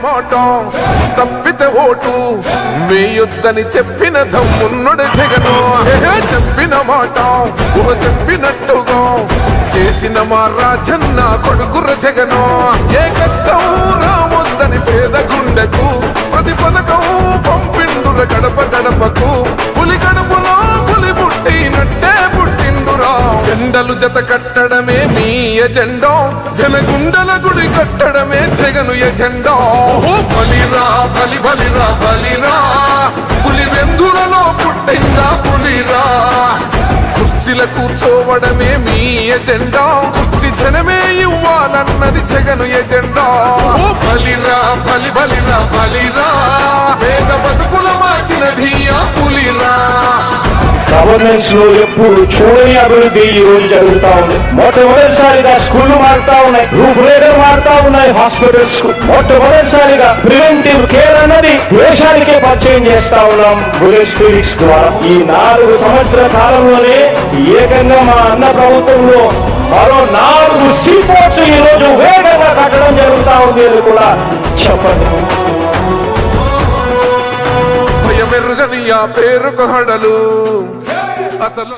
మాట తప్పితే ఓటు వేయొద్దని చెప్పిన దమ్మున్నడు జగను. చెప్పిన మాట చెప్పినట్టుగా చేసిన మా రాజన్న కొడుకుర జగను. ఏ కష్టం రావద్దని పేద గుండెకు ప్రతి పథకం పంపిండుర గడప గడపకు. పులి గడపలో పులి పుట్టినట్టే పుట్టిండురా. జెండలు జత కట్టడమే మీ ఎజెండా, జనగుండల గుడి కట్టడమే జగను ఎజెండా. బలిరా బలి బలిరా బలిరా, పులి వెందులలో పుట్టిందా పులిరా. కుర్చీల కూర్చోవడమే మీ ఎజెండా, కుర్చీ జనమే ఇవ్వాలన్నది జగను ఎజెండా. బలిరా బలి బలిరా బలిరా, పేద బతుకుల మార్చినది ఆ పులిరా. గవర్నెన్స్ లో ఎప్పుడు చూడని అభివృద్ధి ఈ రోజు జరుగుతా ఉంది. మొట్టమొదటిసారిగా స్కూళ్లు మారుతా ఉన్నాయి, రూపురేఖలు మారుతా ఉన్నాయి. హాస్పిటల్స్ మొట్టమొదటిసారిగా ప్రివెంటివ్ కేర్ అన్నది దేశానికే పరిచయం చేస్తా ఉన్నాం బుల్లెట్ క్లినిక్స్ ద్వారా. ఈ 4 సంవత్సరాల కాలంలోనే ఏకంగా మా అన్న ప్రభుత్వంలో మరో 4 సీపోర్ట్స్ ఈ రోజు వేగంగా కట్టడం జరుగుతా ఉంది అని కూడా చెప్పండి. భయమెరుగని ఆ పేరుకు హడలు అసలు